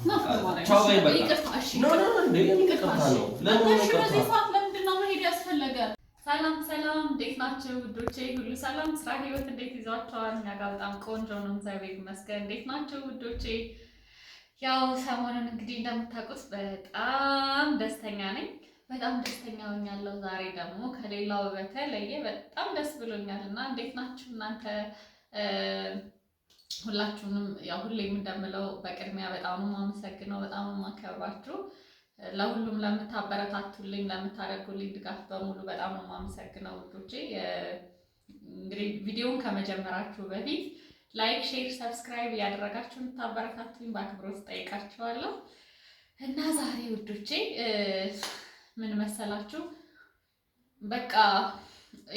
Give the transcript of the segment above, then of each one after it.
ቻው በይ በቃ። ኖ ኖ እንዴ ይቅርታ ነው። ለምን ነው መሄድ ያስፈለገ? ሰላም ሰላም፣ እንዴት ናችሁ ውዶቼ? ሁሉ ሰላም፣ ስራ ህይወት እንዴት ይዟችኋል? እኛ ጋር በጣም ቆንጆ ነው፣ እግዚአብሔር ይመስገን። እንዴት ናችሁ ውዶቼ? ያው ሰሞኑን እንግዲህ እንደምታውቁት በጣም ደስተኛ ነኝ። በጣም ደስተኛ ሆኛለሁ። ዛሬ ደግሞ ከሌላው በተለየ በጣም ደስ ብሎኛል እና እንዴት ናችሁ እናንተ? ሁላችሁንም ያው ሁሌም እንደምለው በቅድሚያ በጣም ነው የማመሰግነው፣ በጣም ነው የማከብራችሁ። ለሁሉም ለምታበረታቱልኝ፣ ለምታደርጉልኝ ድጋፍ በሙሉ በጣም ነው የማመሰግነው ውዶቼ። እንግዲህ ቪዲዮውን ከመጀመራችሁ በፊት ላይክ፣ ሼር፣ ሰብስክራይብ እያደረጋችሁ እንድታበረታቱኝ በአክብሮት ጠይቃችኋለሁ። እና ዛሬ ውዶቼ ምን መሰላችሁ? በቃ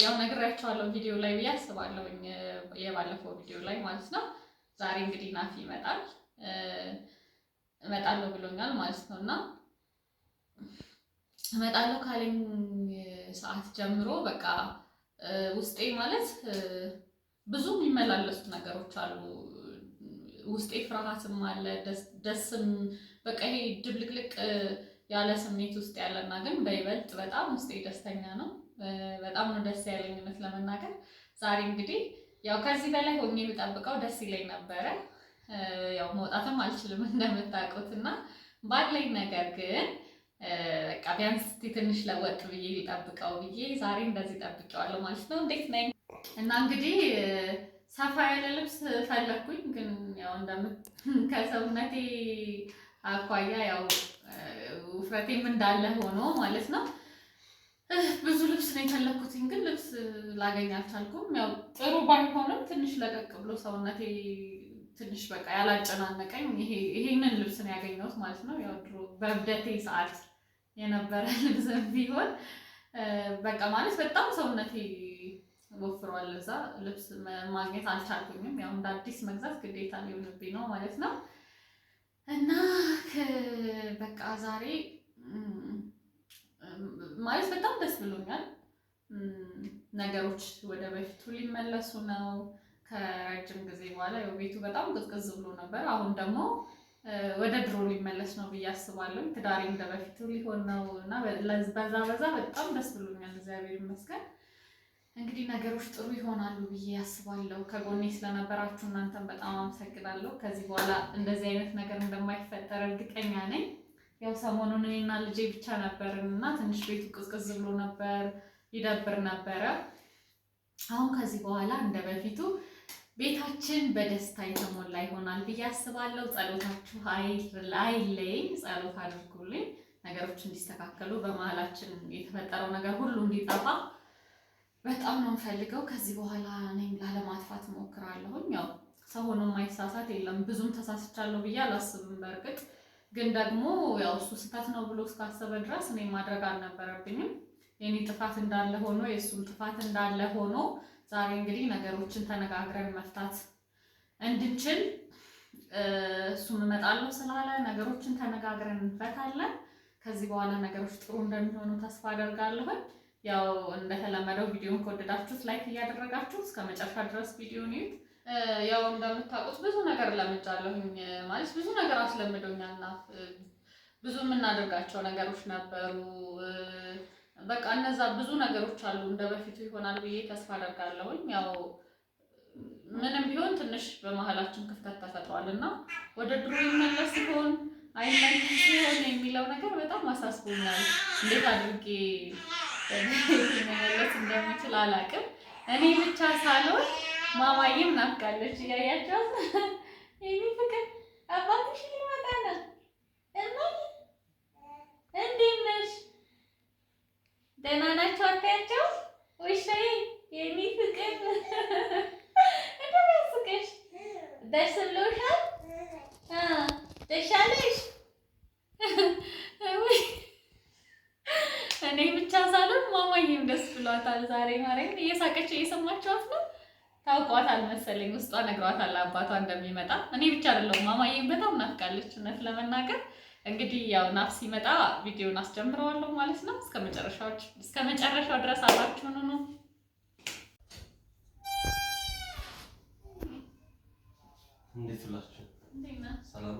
ያው ነግሬያችኋለሁ ቪዲዮ ላይ ብዬ አስባለሁ፣ የባለፈው ቪዲዮ ላይ ማለት ነው። ዛሬ እንግዲህ ናፊ እመጣለሁ ብሎኛል ማለት ነው። እና እመጣለሁ ካለኝ ሰዓት ጀምሮ በቃ ውስጤ ማለት ብዙ የሚመላለሱ ነገሮች አሉ። ውስጤ ፍርሃትም አለ፣ ደስም፣ በቃ ይሄ ድብልቅልቅ ያለ ስሜት ውስጥ ያለና ግን በይበልጥ በጣም ውስጤ ደስተኛ ነው። በጣም ነው ደስ ያለኝ እውነት ለመናገር። ዛሬ እንግዲህ ያው ከዚህ በላይ ሆኜ የምጠብቀው ደስ ይለኝ ነበረ። ያው መውጣትም አልችልም እንደምታውቁት እና ባለኝ ነገር ግን በቃ ቢያንስ ትንሽ ለወጥ ብዬ ሊጠብቀው ብዬ ዛሬ እንደዚህ ጠብቄዋለሁ ማለት ነው። እንዴት ነኝ? እና እንግዲህ ሰፋ ያለ ልብስ ፈለኩኝ፣ ግን ያው ከሰውነቴ አኳያ ያው ውፍረቴም እንዳለ ሆኖ ማለት ነው ብዙ ልብስ ነው የፈለኩትኝ፣ ግን ልብስ ላገኝ አልቻልኩም። ያው ጥሩ ባይሆንም ትንሽ ለቀቅ ብሎ ሰውነቴ ትንሽ በቃ ያላጨናነቀኝ ይሄንን ልብስ ነው ያገኘሁት ማለት ነው። ያው ድሮ በእብደቴ ሰዓት የነበረ ልብስ ቢሆን በቃ ማለት በጣም ሰውነቴ ወፍሯል። እዛ ልብስ ማግኘት አልቻልኩኝም። ያው እንደ አዲስ መግዛት ግዴታ ሊሆንብኝ ነው ማለት ነው። እና በቃ ዛሬ ማለት በጣም ደስ ብሎኛል። ነገሮች ወደ በፊቱ ሊመለሱ ነው ከረጅም ጊዜ በኋላ። ያው ቤቱ በጣም ቅዝቅዝ ብሎ ነበር። አሁን ደግሞ ወደ ድሮ ሊመለስ ነው ብዬ አስባለሁ። ትዳሬ እንደ በፊቱ ሊሆን ነው እና በዛ በጣም ደስ ብሎኛል፣ እግዚአብሔር ይመስገን። እንግዲህ ነገሮች ጥሩ ይሆናሉ ብዬ አስባለሁ። ከጎኔ ስለነበራችሁ እናንተም በጣም አመሰግናለሁ። ከዚህ በኋላ እንደዚህ አይነት ነገር እንደማይፈጠር እርግጠኛ ነኝ። ያው ሰሞኑን እኔና ልጄ ብቻ ነበርን እና ትንሽ ቤቱ ቅዝቅዝ ብሎ ነበር፣ ይደብር ነበረ። አሁን ከዚህ በኋላ እንደ በፊቱ ቤታችን በደስታ የተሞላ ይሆናል ብዬ አስባለሁ። ጸሎታችሁ አይለየኝ፣ ጸሎት አድርጉልኝ፣ ነገሮች እንዲስተካከሉ፣ በመሀላችን የተፈጠረው ነገር ሁሉ እንዲጠፋ በጣም ነው የምፈልገው። ከዚህ በኋላ እኔም ላለማጥፋት እሞክራለሁኝ። ያው ሰው ሆኖ የማይሳሳት የለም። ብዙም ተሳስቻለሁ ብዬ አላስብም። በእርግጥ ግን ደግሞ ያው እሱ ስህተት ነው ብሎ እስካሰበ ድረስ እኔ ማድረግ አልነበረብኝም። የኔ ጥፋት እንዳለ ሆኖ የእሱም ጥፋት እንዳለ ሆኖ ዛሬ እንግዲህ ነገሮችን ተነጋግረን መፍታት እንድንችል እሱም እመጣለሁ ስላለ ነገሮችን ተነጋግረን እንፈታለን። ከዚህ በኋላ ነገሮች ጥሩ እንደሚሆኑ ተስፋ አደርጋለሁ። ያው እንደተለመደው ቪዲዮን ከወደዳችሁት ላይክ እያደረጋችሁ እስከ መጨረሻ ድረስ ቪዲዮን እዩት። ያው እንደምታውቁት ብዙ ነገር ለምጃለሁኝ ማለት ብዙ ነገር አስለምዶኛልና ብዙ የምናደርጋቸው ነገሮች ነበሩ። በቃ እነዛ ብዙ ነገሮች አሉ። እንደ በፊቱ ይሆናል ብዬ ተስፋ አደርጋለሁኝ። ያው ምንም ቢሆን ትንሽ በመሀላችን ክፍተት ተፈጥሯል እና ወደ ድሮ ይመለስ ሲሆን አይመለስ ሲሆን የሚለው ነገር በጣም አሳስቦኛል። እንዴት አድርጌ መመለስ እንደምችል አላውቅም። እኔ ብቻ ሳልሆን ማማዬም ናፍቃለች። እያያቸዋት ይሄ ፍቅር አባትሽ ሊመጣ ነው። እማዬ እንዴት ነሽ? ደህና ናቸው? አታያቸው ወይስ የኔ ፍቅር እንደሚያስቅሽ ደስ ብሎሻል? ደሻለሽ? እኔ ብቻ ሳልሆን ማማዬም ደስ ብሏታል። ዛሬ ማርያም እየሳቀች እየሰማችኋት ነው። ታውቋታል መሰለኝ፣ ውስጧ ነግሯታል አባቷ እንደሚመጣ። እኔ ብቻ አይደለሁም ማማዬም በጣም ናፍቃለች እውነት ለመናገር። እንግዲህ ያው ናፍ ሲመጣ ቪዲዮን አስጀምረዋለሁ ማለት ነው። እስከ መጨረሻው ድረስ አብራችሁን ሁኑ። እንዴት ብላችሁ ሰላም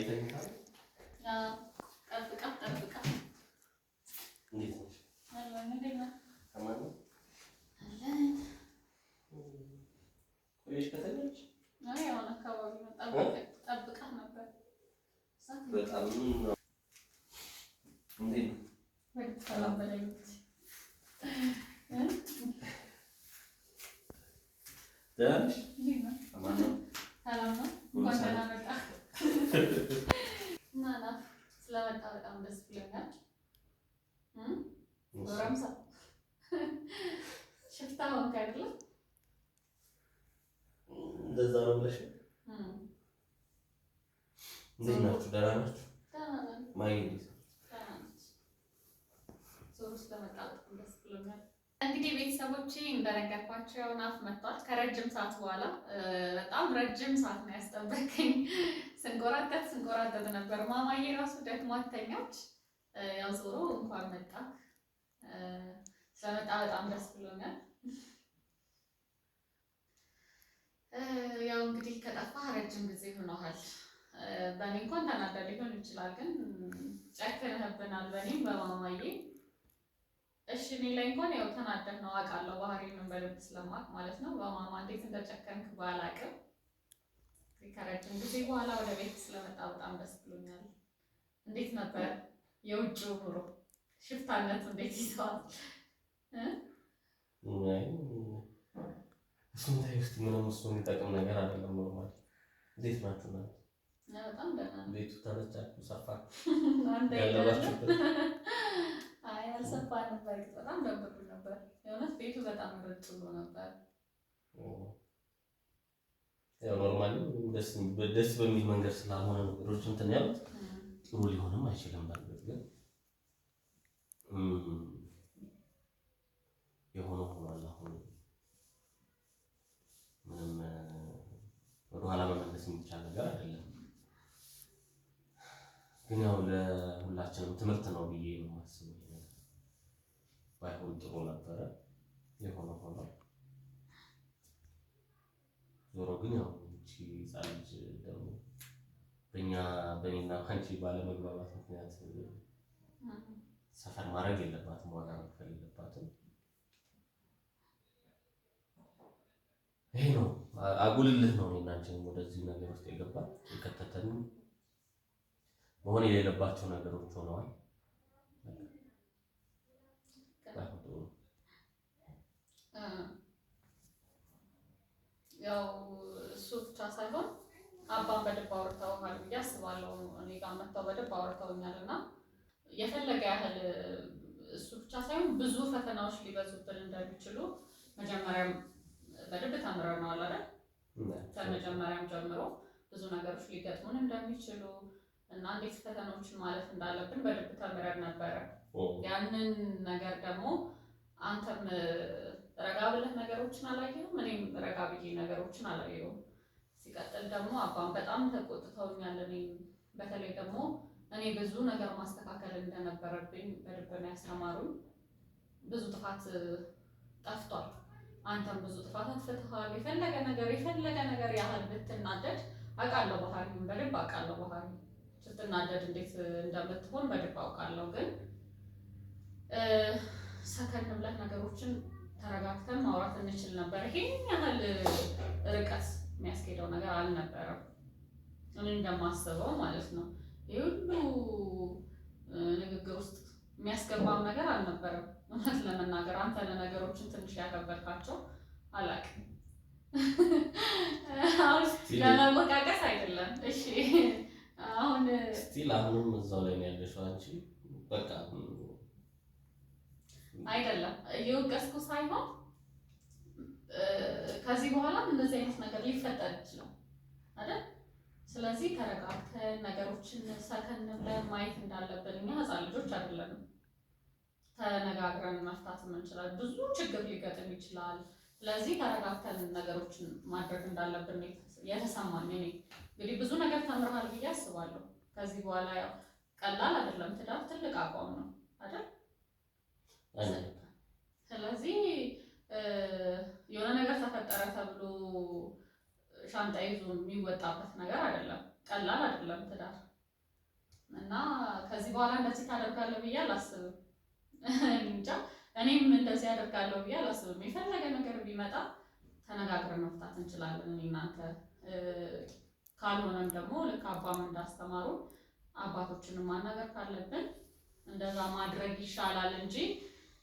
ተኝታ ጠብቃ እንዴት ነሽ? ከማን ነው? ቆየሽ ከተኛች? የሆነ አካባቢ ነው ጠብቃ ነበር። በጣም ነው። እንዴት ነው? ሰላም በላይ ደህና ነሽ? ከማን ነው? ሰላም ነው። እንኳን ደህና መጣህ። እና ናፍ ስለመጣ በጣም ደስ ብሎኛል። ጎረምሳ ሽፍታ ሆንክ አይደለ? እንደዛ ነው ብለሽ እንዴት ናችሁ? ደህና ናችሁ? ማይ ስለመጣ በጣም ደስ ብሎኛል። እንግዲህ ቤተሰቦቼ እንደነገርኳቸው ናፍ መጥቷል ከረጅም ሰዓት በኋላ። በጣም ረጅም ሰዓት ነው ያስጠበቀኝ። ስንቆራጠጥ ነበር። ማማዬ ራሱ ደክሟት ተኛች። ያው ዞሮ እንኳን መጣ። ስለመጣ በጣም ደስ ብሎኛል። ያው እንግዲህ ከጠፋ ረጅም ጊዜ ሆኖሃል። በእኔ እንኳን ተናዳ ሊሆን ይችላል፣ ግን ጨክነህብናል በእኔም በማማዬ። እሺ እኔ ላይ እንኳን ያው ተናደህ ነው አውቃለሁ፣ ባህሪዬን በደንብ ስለማውቅ ማለት ነው። በማማ እንዴት እንደጨከንክ ባላውቅም ከረጅም ጊዜ በኋላ ወደ ቤት ስለመጣ በጣም ደስ ብሎኛል። እንዴት ነበር የውጭው ኑሮ? ሽፍታነት እንዴት ይዘዋል? እሱን ታይ ውስጥ ምንም እሱ የሚጠቅም ነገር አይደለም። ኖርማል እንዴት ናችሁ? በጣም ደህና ነው። ቤቱ ተመቻችሁ? ሰፋ ያለባችሁበት? አይ አልሰፋንም። በእርግጥ በጣም ደብሮ ነበር የእውነት ቤቱ በጣም ረጭ ብሎ ነበር። ያው ኖርማሊ ደስ በሚል መንገድ ስላልሆነ ነገሮች እንትን ያሉት ጥሩ ሊሆንም አይችልም። በእርግጥ ግን የሆነ ሆኗል። አሁን ምንም ወደኋላ መመለስ የሚቻል ነገር አይደለም። ግን ያው ለሁላችንም ትምህርት ነው ብዬ ነው የማስበው። ባይሆን ጥሩ ነበረ። የሆነ ሆኖ ዞሮ ግን ያው እቺ ሕፃን ልጅ ደግሞ በእኔና አንቺ ባለመግባባት ምክንያት ሰፈር ማድረግ የለባትም፣ ዋጋ መክፈል የለባትም። ይሄ ነው አጉልልህ ነው እኔና አንቺን ወደዚህ ነገር ውስጥ የገባ የከተተን መሆን የሌለባቸው ነገሮች ሆነዋል። ያው እሱ ብቻ ሳይሆን አባን በደንብ አውርተውሃል ብዬ አስባለሁ። እኔ ጋር መጥተው በደንብ አውርተውኛል እና የፈለገ ያህል እሱ ብቻ ሳይሆን ብዙ ፈተናዎች ሊበዙብን እንደሚችሉ መጀመሪያም በደንብ ተምረናል አይደል? ከመጀመሪያም ጀምሮ ብዙ ነገሮች ሊገጥሙን እንደሚችሉ እና እንዴት ፈተናዎችን ማለፍ እንዳለብን በደንብ ተምረን ነበረ። ያንን ነገር ደግሞ አንተም ረጋ ብለህ ነገሮችን አላየሁም፣ እኔም ረጋ ብዬ ነገሮችን አላየሁም። ሲቀጥል ደግሞ አባም በጣም ተቆጥተውኛል። እኔም በተለይ ደግሞ እኔ ብዙ ነገር ማስተካከል እንደነበረብኝ በደንብ ነው ያስተማሩኝ። ብዙ ጥፋት ጠፍቷል። አንተም ብዙ ጥፋት አጥፍተሃል። የፈለገ ነገር ያህል ብትናደድ አውቃለሁ፣ ባህሪውን በደንብ አውቃለሁ። ባህሪ ስትናደድ እንዴት እንደምትሆን በደንብ አውቃለሁ። ግን ሰከን ብለህ ነገሮችን ተረጋግተን ማውራት እንችል ነበር። ይሄን ያህል ርቀት የሚያስኬደው ነገር አልነበረም፣ እኔ እንደማስበው ማለት ነው። ይህ ሁሉ ንግግር ውስጥ የሚያስገባው ነገር አልነበረም። እውነት ለመናገር አንተ ለነገሮችን ትንሽ ያከበድካቸው አላውቅም። አሁን ለመወቃቀስ አይደለም። እሺ አሁን ስቲል አሁንም እዛው ላይ ነው ያለሽው አንቺ። በቃ አይደለም እየወቀስኩ ሳይሆን ከዚህ በኋላም እንደዚህ አይነት ነገር ሊፈጠር ይችላል አይደል? ስለዚህ ተረጋግተን ነገሮችን ሰከን ብለን ማየት እንዳለብን። እኛ ህፃን ልጆች አይደለንም። ተነጋግረን መፍታት እንችላለን። ብዙ ችግር ሊገጥም ይችላል። ስለዚህ ተረጋግተን ነገሮችን ማድረግ እንዳለብን የተሰማኝ እኔ። እንግዲህ ብዙ ነገር ተምረሃል ብዬ አስባለሁ። ከዚህ በኋላ ያው ቀላል አይደለም። ትዳር ትልቅ አቋም ነው አይደል? ስለዚህ የሆነ ነገር ተፈጠረ ተብሎ ሻንጣ ይዞ የሚወጣበት ነገር አይደለም። ቀላል አይደለም ትዳር። እና ከዚህ በኋላ እንደዚህ ታደርጋለህ ብዬ አላስብም። እንጃ እኔም እንደዚህ አደርጋለሁ ብዬ አላስብም። የፈለገ ነገር ቢመጣ ተነጋግረን መፍታት እንችላለን እኔ እናንተ። ካልሆነም ደግሞ ልክ አባም እንዳስተማሩ አባቶችንም ማናገር ካለብን እንደዛ ማድረግ ይሻላል እንጂ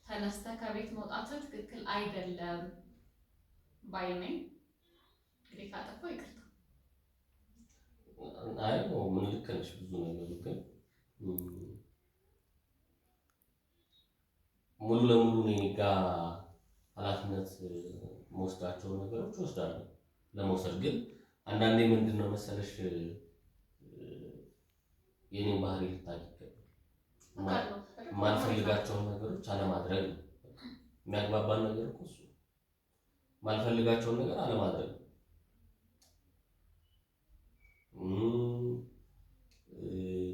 ተነስተህ ከቤት መውጣት ትክክል አይደለም ባይ ነኝ። እንግዲህ ካጠፋሁ ይቅርታ። አይ ምን ልክ ነሽ ብዙ ነገሩ ግን ሙሉ ለሙሉ እኔ ጋር ኃላፊነት መወስዳቸው ነገሮች ወስዳለሁ። ለመውሰድ ግን አንዳንዴ ምንድን ነው መሰለሽ የኔን ባህሪ ልታውቂ ይገባል። የማልፈልጋቸውን ነገሮች አለማድረግ ነው የሚያግባባን ነገር እኮ እሱ። የማልፈልጋቸውን ነገር አለማድረግ ነው።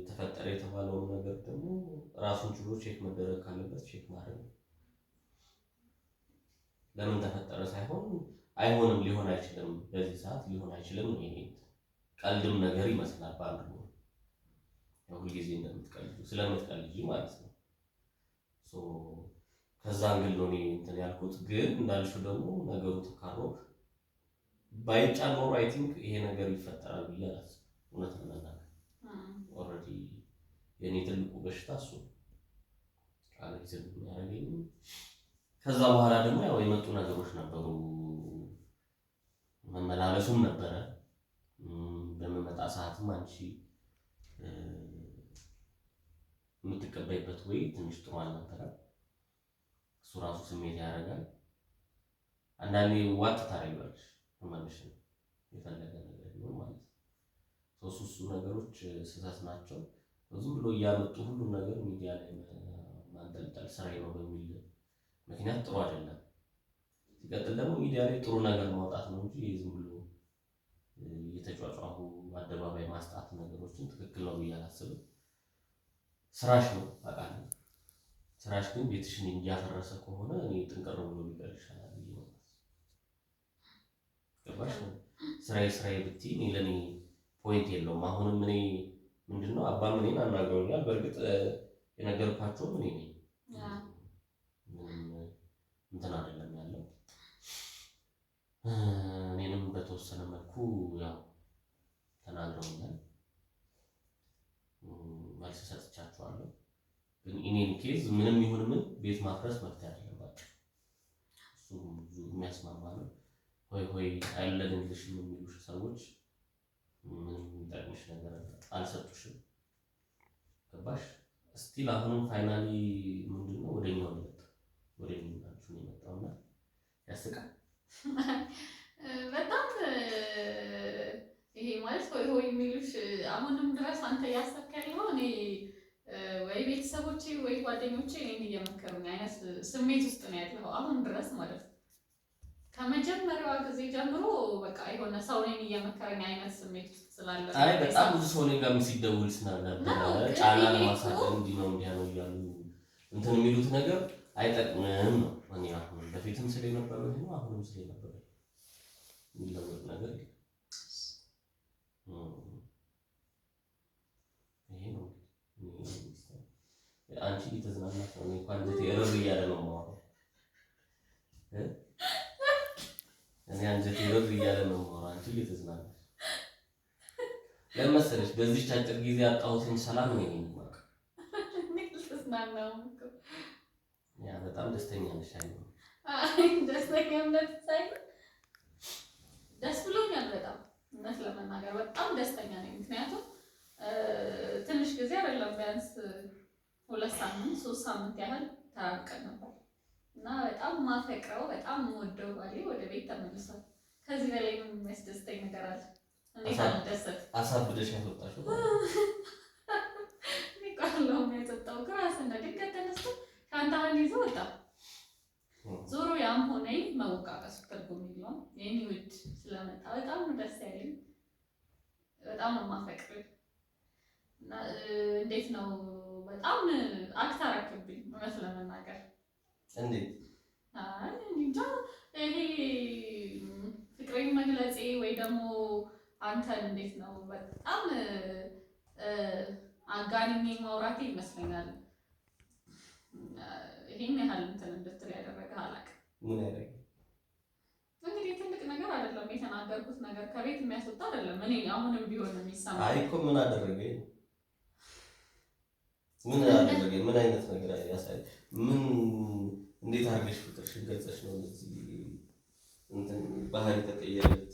ተፈጠረ የተባለውን ነገር ደግሞ ራሱን ችሎ ቼክ መደረግ ካለበት ቼክ ማድረግ ነው። ለምን ተፈጠረ ሳይሆን አይሆንም፣ ሊሆን አይችልም፣ በዚህ ሰዓት ሊሆን አይችልም ነው። ይሄ ቀልድም ነገር ይመስላል በአንድ ነው። ሁልጊዜ እንደምትቀልዱ ስለምትቀልጂ ማለት ነው። ከዛ አንግል ነው እኔ እንትን ያልኩት። ግን እንዳልሽው ደግሞ ነገሩ ተካሮ ባይጫን ኖሮ አይ ቲንክ ይሄ ነገር ይፈጠራል ብዬ አላስብም። እውነት ለመናገር ኦልሬዲ የኔ ትልቁ በሽታ እሱ አለዚህ ያረገኝ። ከዛ በኋላ ደግሞ ያው የመጡ ነገሮች ነበሩ፣ መመላለሱም ነበረ። በመመጣ ሰዓትም አንቺ የምትቀበይበት ወይ ትንሽ ጥሩ አልነበረም። እሱ ራሱ ስሜት ያደርጋል። አንዳንዴ ዋጥ ታደርጊዋለሽ ማለት ነው፣ የፈለገ ነገር ቢሆን ማለት ነው። እሱ ነገሮች ስህተት ናቸው። ዝም ብሎ እያመጡ ሁሉም ነገር ሚዲያ ላይ ማንጠልጠል ስራዬ ነው በሚል ምክንያት ጥሩ አይደለም። ሲቀጥል ደግሞ ሚዲያ ላይ ጥሩ ነገር ማውጣት ነው እንጂ ዝም ብሎ እየተጫጫሁ አደባባይ ማስጣት ነገሮችን ትክክል ነው ብዬ አላስብም። ስራሽ ነው አውቃለሁ። ስራሽ ግን ቤትሽን እያፈረሰ ከሆነ እኔ ጥንቅር ብሎ ቢቀር ይሻላል ብዬ ነው። ገባሽ? ስራዬ ብትይ እኔ ለኔ ፖይንት የለውም። አሁንም እኔ ምንድነው አባም እኔን አናግረውኛል። በእርግጥ የነገርኳቸውም እኔ ነኝ። እንትን አይደለም ያለው። እኔንም በተወሰነ መልኩ ያው ተናግረውኛል፣ መልስ ሰጥቻቸዋለሁ። ግን ኢኔን ኬዝ ምንም ይሁን ምን ቤት ማፍረስ መፍትሄ አይደለባቸው። እሱ የሚያስማማ ነው። ሆይ አይለንልሽ የሚሉሽ ሰዎች ምንም የሚጠቅምሽ ነገር አልሰጡሽም። ገባሽ? ስቲል አሁንም ፋይናሊ ምንድነው ወደኛው ነው ወደኛው ነው የመጣውና ያስቃል በጣም ይሄ ማለት ሆይ የሚሉሽ አሁንም ድረስ አንተ ያሰብክ ያለው እኔ ወይ ቤተሰቦቼ ወይ ጓደኞቼ እኔን እየመከሩኝ አይነት ስሜት ውስጥ ነው ያለው አሁን ድረስ ማለት ነው። ከመጀመሪያዋ ጊዜ ጀምሮ በቃ የሆነ ሰው እኔን እየመከረኝ አይነት ስሜት ውስጥ ስላለ አይ በጣም ብዙ ሰው እኔ ጋር ሲደውል ስለነበረ ጫና ለማሳደግ እንዲህ ነው እንዲያ ነው እያሉ እንትን የሚሉት ነገር አይጠቅምም ነው። እኔ አሁን በፊትም ስለነበረው ነው አሁንም ስለነበረው የሚለወጥ ነገር ይሄ ነው። አንቺ እየተዝናናሽ ነው፣ እንኳን እረር እያለ ነው የማወራው። እኔ አንጀቴ እረር እያለ ነው የማወራው፣ አንቺ እየተዝናናሽ ለምን መሰለሽ? በዚህ አጭር ጊዜ ያጣሁትን ሰላም ነው የማውቀው። ያ በጣም ደስተኛ ነሽ አይደል? ደስተኛነት ሳይሆን ደስ ብሎኛል በጣም እውነት ለመናገር በጣም ደስተኛ ነኝ። ምክንያቱም ትንሽ ጊዜ አይደለም ቢያንስ 2 ሳምንት 3 ሳምንት ያህል ተራርቀን ነበር እና በጣም ማፈቅረው በጣም ወደው ባሌ ወደ ቤት ተመልሷል። ከዚህ በላይ ምን የሚያስደስተኝ ነገር አለ? እንዴት አልደሰት? አሳብደሽ ያወጣሽው ነው የሚያጠጣው ግራስ እንደ ድንገት ተነስቶ ሻንጣህን ይዞ ወጣ። ዞሮ ያም ሆነ መወቃቀሱ ትርጉም የለውም። የኔ ውድ ስለመጣ በጣም ደስ ያለኝ፣ በጣም የማፈቅር እና እንዴት ነው በጣም አክት አደረክብኝ እውነት ለመናገር እንዴት እንጃ ይሄ ፍቅሬን መግለጼ ወይ ደግሞ አንተን እንዴት ነው በጣም አጋንኜ ማውራቴ ይመስለኛል ይሄን ያህል እንትን እንድትል ያደረገህ አላውቅም። ምን ያደረገ እንግዲህ ትልቅ ነገር አይደለም የተናገርኩት ነገር ከቤት የሚያስወጣ አይደለም። እኔ አሁንም ቢሆን የሚሰማኝ አይ እኮ ምን አደረገ? ምን አደረገ? ምን አይነት ነገር ያሳይ? ምን እንዴት አድርገሽ ፍቅርሽን ገልጸሽ ነው እንደዚህ እንትን ባህሪ ተቀየረልኝ?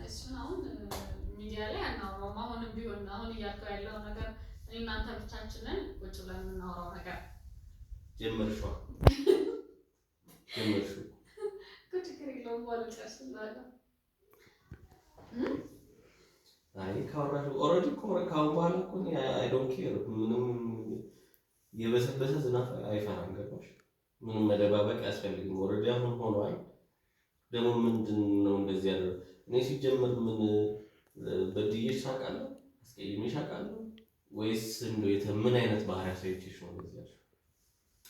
እሱን አሁን ሚዲያ ላይ አናወራውም። አሁንም ቢሆን አሁን እያልከው ያለው ነገር እኔ እናንተ ብቻችንን ቁጭ ብለን የምናወራው ነገር ጀመርሽው ችግር የለውም ባልጨርስ እንላለን። አይ ካወራሽ ኦልሬዲ እኮ ካሁን በኋላ እኮ አይ ዶንት ኬር ምንም የበሰበሰ ዝናብ አይፈራም። ገባሽ? ምንም መደባበቅ አያስፈልግም። ኦልሬዲ አሁን ሆኗል። ደግሞ ምንድን ነው እንደዚህ ያለው? እኔ ሲጀምር ምን በድዬሽ አውቃለሁ? አስቀይሜሽ አውቃለሁ? ወይስ እንደው ምን አይነት ባህሪ አሳይቼሽ ነው እንደዚህ ያልሽው?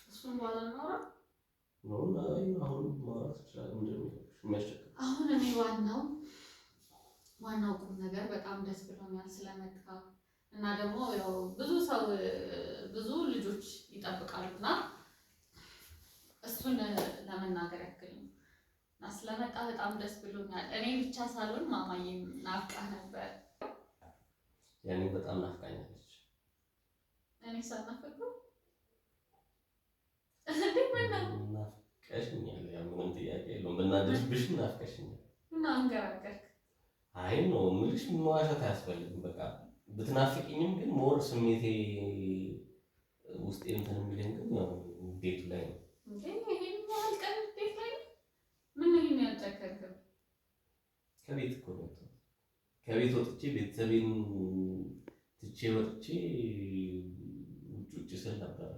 እሱን በኋላ እናውራ ነው። አሁን ማውራት ይችላል። አሁን እኔ ዋናው ቁም ነገር በጣም ደስ ብሎኛል ስለመጣ እና ደግሞ ያው ብዙ ልጆች ይጠብቃሉና እሱን ለመናገር ያክል ነው። እና ስለመጣ በጣም ደስ ብሎኛል። እኔ ብቻ ሳልሆን ማማዬም ናፍቃ ነበር። ያኔ በጣም ናፍቃኛለች። እኔ ሳናፍቅ ነው ናፍቀሽኛል። ያው ምንም ጥያቄ የለውም። ብናደድብሽ ናፍቀሽኛል እና አንገራገርክ። አይ ነው የምልሽ፣ መዋሸት አያስፈልግም። በቃ ብትናፍቂኝም ግን ሞር ስሜቴ ውስጥ እንትን የሚለኝ ግን ያው ቤቱ ላይ ነው። እንዴ ይሄን ያህል ቀን ቤት ላይ ነው? ምን ይሄን ያልጨከርከው? ከቤት እኮ ነው። ከቤት ወጥቼ ቤተሰቤን ትቼ ወጥቼ ውጭ ስል ነበር።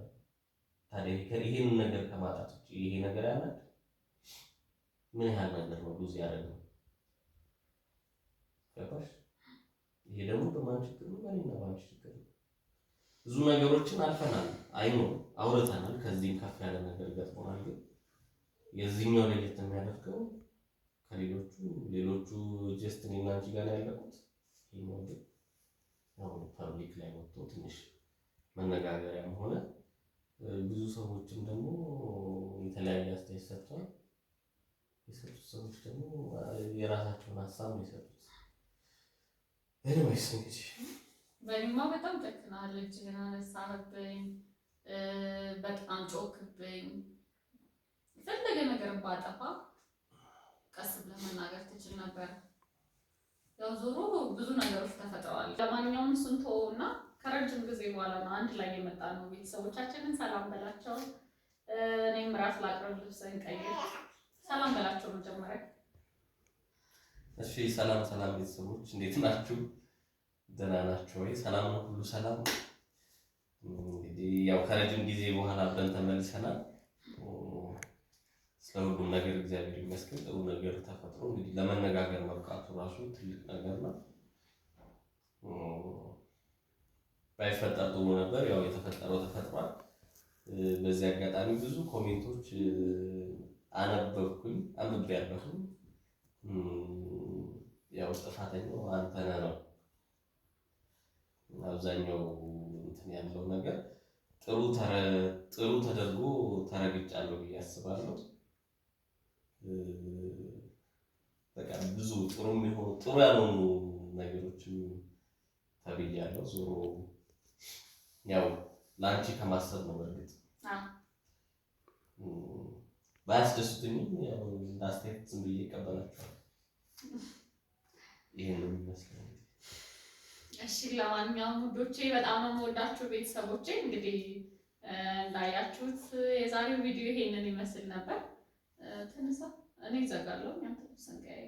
ታዲያ ይሄን ነገር ከማጣት ውጭ ይሄ ነገር ያናድ ምን ያህል ነገር ነው ብዙ ያደረገው? ገባሽ? ይሄ ደግሞ በማን ችግር ነው? በእኔና ባንቺ ችግር ነው። ብዙ ነገሮችን አልፈናል። አይኖ አውርተናል። ከዚህም ከፍ ያለ ነገር ገጥሞናል። ግን የዚህኛው ለየት የሚያደርገው ሌሎቹ ጀስት እኔና አንቺ ጋር ያለቁት ይሄ ነው። ግን ያው ፐብሊክ ላይ ወጥቶ ትንሽ መነጋገሪያም ሆነ ብዙ ሰዎችም ደግሞ የተለያየ አስተያየት ሰጥተዋል። የሰጡት ሰዎች ደግሞ የራሳቸውን ሀሳብ ነው የሰጡት። ኤኒዌይስ እንግዲህ በእኔማ በጣም ጨክናል። እጅህን አነሳህብኝ፣ በጣም ጮክብኝ። የፈለገ ነገር ባጠፋ ቀስ ብለህ መናገር ትችል ነበር። ያው ዞሮ ብዙ ነገሮች ተፈጥረዋል። ለማንኛውም እሱን ተወውና ከረጅም ጊዜ በኋላ ነው አንድ ላይ የመጣ ነው። ቤተሰቦቻችንን ሰላም በላቸው። እኔም ራስ ላቅርብ፣ ልብስህን ቀይር፣ ሰላም በላቸው መጀመሪያ። እሺ ሰላም ቤተሰቦች እንዴት ናችሁ? ደህና ናችሁ ወይ? ሰላም ነው? ሁሉ ሰላም? እንግዲህ ያው ከረጅም ጊዜ በኋላ አብረን ተመልሰናል። ስለ ሁሉም ነገር እግዚአብሔር ይመስገን ጥሩ ነገር ተፈጥሮ እንግዲህ ለመነጋገር መብቃቱ ራሱ ትልቅ ነገር ነው። ባይፈጠር ጥሩ ነበር። ያው የተፈጠረው ተፈጥሯል። በዚህ አጋጣሚ ብዙ ኮሜንቶች አንብቤያለሁ። ያው ጥፋተኛው አንተ ነህ ነው አብዛኛው እንትን ያለው ነገር ጥሩ ተደርጎ ተረግጫለሁ ብዬ አስባለሁ። በቃ ብዙ ጥሩ ያልሆኑ ነገሮችን ተብያለሁ። ዞሮ ያው ለአንቺ ከማሰብ ነው። በእርግጥ ባያስደስቱኝም ያው አስተያየት ዝም ብዬ እቀበላቸዋለሁ። ይሄን ነው የሚመስለው። እሺ ለማንኛውም ውዶቼ በጣም ነው የምወዳችሁ ቤተሰቦቼ። እንግዲህ እንዳያችሁት የዛሬው ቪዲዮ ይሄንን ይመስል ነበር። ተነሳ እኔ እዘጋለሁ። ያንተ ሰንቀያይ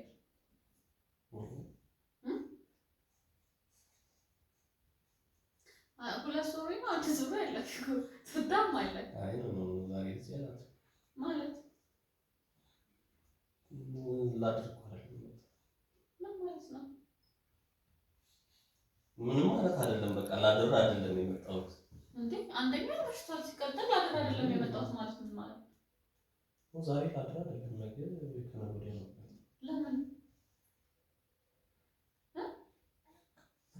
ሁለት ሱሪ ነው አንድ ሱሪ አለ እኮ ትዳም አለ። አይ ነው ዛሬ እዚህ አላት ማለት ላድርግ ምን ማለት ነው? ምንም ማለት አይደለም። በቃ ላድር አይደለም የመጣሁት እንዴ። አንደኛ በሽታው ሲቀጥል ላድር አይደለም የመጣሁት ማለት ምን ማለት ነው? ዛሬ ላድር አይደለም ነገ ከነገ ወዲያ ነው። ለምን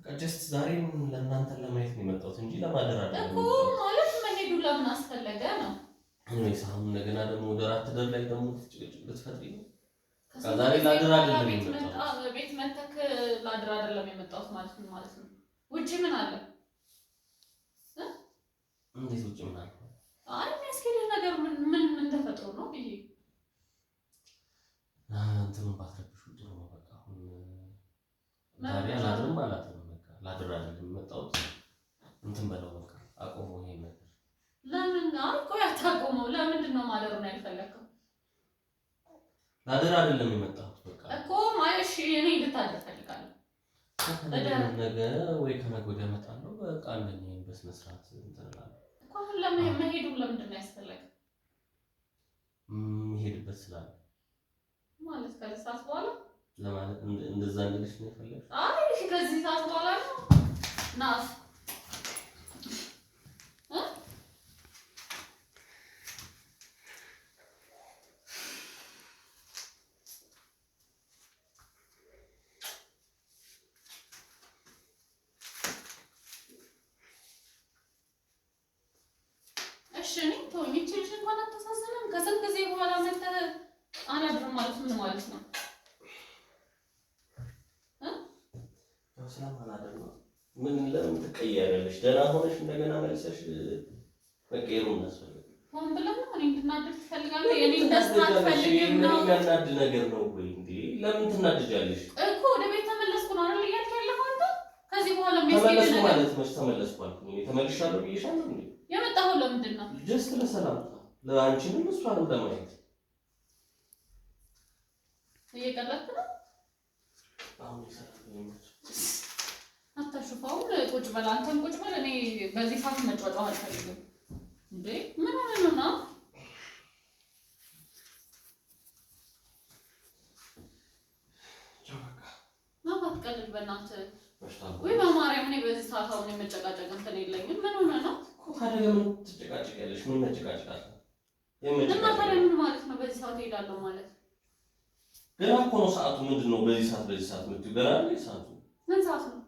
ጀስት ዛሬም ለእናንተ ለማየት ነው የመጣሁት እንጂ ለማደር አይደለም እኮ። ማለት መሄዱ ለምን አስፈለገ ነው? ወይስ አሁን እንደገና ደግሞ ወደ አራት ደር ላይ ደግሞ ልትፈጥሪ ነው? ዛሬ ላድር አይደለም የመጣሁት። ቤት መተክ ላድር አይደለም የመጣሁት ማለት ነው ማለት ነው። ውጪ ምን አለ? እንዴት ውጪ ምን አለ? አይ የሚያስኬድህ ነገር ምን ተፈጥሮ ነው ብዬ እንትኑ ባትረብሹ ጥሩ ነው። በቃ አሁን ዛሬ አላድርም አላድርም በቃ ላድር አይደለም የመጣሁት። እንትን በለው በቃ አቆመው ይሄን ነገር። ለምን ቆይ አታቆመው? ለምንድን ነው ማደሩን ያልፈለከው? ላድር አይደለም የመጣሁት በቃ እኮ ማይሽ እኔ እንድታደር ፈልጋለሁ። ነገ ወይ ከነገ ወዲያ እመጣለሁ። በቃ እንደኛ በስነ ስርዓት እንትን እላለሁ እኮ። አሁን ለምን መሄዱን ለምንድን ነው ያስፈለገው? መሄድበት ስላለ ማለት ከዚህ ሰዓት በኋላ ለማለት እንደዛ እንድልሽ ነው የፈለግሽ? አይ ከዚህ ሰዓት በኋላ ነው ናፍ እሺ እኔ ተወኝ። ይችልሽ እንኳን አታሳዝንም? ከስንት ጊዜ በኋላ መተህ አላድርም ማለት ምን ማለት ነው? ሰላም አላደር ነው። ምን ለምን ትቀየሪያለሽ? ደህና ሆነሽ እንደገና መልሰሽ መቀየሩን ያስፈልጋል። ሆን ብለህ ነው እኔ እንድናደድ ትፈልጋለህ? የኔን ደስታ አትፈልግም ነው? የሚያናድ ነገር ነው ወይ እንዴ? ለምን ትናደጃለሽ እኮ? ወደ ቤት ተመለስኩ ነው አይደል እያልክ ያለኸው አንተ? ከዚህ በኋላ ተመለስኩ ማለት መች ተመለስኩ አልኩኝ? ተመልሻለሁ ብዬሻለሁ እንዴ? የመጣኸው ለምንድን ነው? ጀስት ለሰላምታ፣ ለአንቺንም እሷንም ለማየት። እየቀለድክ ነው? አሁን ይሰራል። አታሹፋው። ቁጭ በል አንተም ቁጭ በል። እኔ በዚህ ሰዓት መጫወጫው አልፈልግም። እንዴ ምን ሆነ ነው? አትቀልድ በእናትህ። ወይ በማርያም እኔ በዚህ ሰዓት አሁን የመጨቃጨቅ እንትን የለኝም። ምን ሆነ ነው? ታዲያ ምን ትጨቃጨቂያለሽ? ምን መጨቃጨቃለሽ? እና ታዲያ ምን ማለት ነው? በዚህ ሰዓት እሄዳለሁ ማለት ገና እኮ ነው ሰዓቱ። ምንድን ነው በዚህ ሰዓት የምትይው? ገና ነው ሰዓቱ። ምን ሰዓት ነው?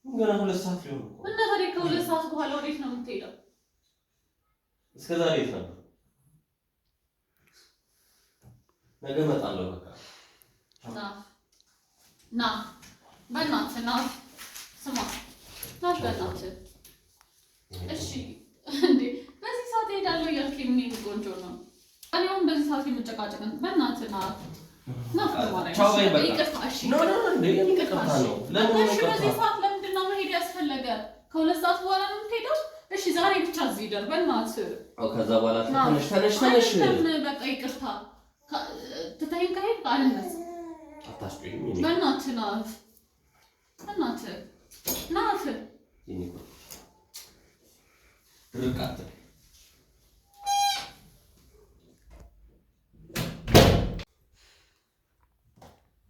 ገና 2 ሰዓት ሊሆን እኮ። እና ታዲያ ከ2 ሰዓት በኋላ ወዴት ነው የምትሄደው? እስከ ዛሬ የት ነበር? ነገ እመጣለሁ። በቃ ና በእናትህ ና። ስማ ና በእናትህ። እሺ እንዴ በዚህ ሰዓት እሄዳለሁ እያልክ ምን ቆንጆ ነው። እኔ አሁን በዚህ ሰዓት የምጨቃጨቅ በእናትህ ና ና። ቻው በይ በቃ። ይቅርታ። እሺ ኖ እንዴ ይቅርታ ነው። ለምን እሺ በዚህ ሰዓት ለምንድን ነው መሄድ ያስፈለገ? ከ2 ሰዓት በኋላ ነው የምትሄደው? እሺ ዛሬ ብቻ እዚህ ይደር በእናትህ። ከዛ በኋላ ተነሽ። በቃ ይቅርታ። ትተኸኝ ከሄድክ አልነሳም። አታስጨኝ። በእናትህ ና በእናትህ ና። ርቃት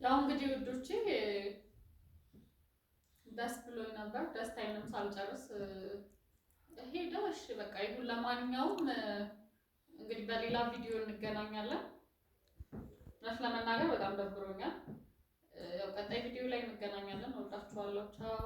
ያው እንግዲህ ውዶቼ ደስ ብሎኝ ነበር። ደስታዬንም ሳልጨርስ ሄደው። እሺ በቃ ይሁን። ለማንኛውም እንግዲህ በሌላ ቪዲዮ እንገናኛለን። እውነት ለመናገር በጣም ደብሮኛል። ያው ቀጣይ ቪዲዮ ላይ እንገናኛለን። ወዳችኋለሁ። ቻው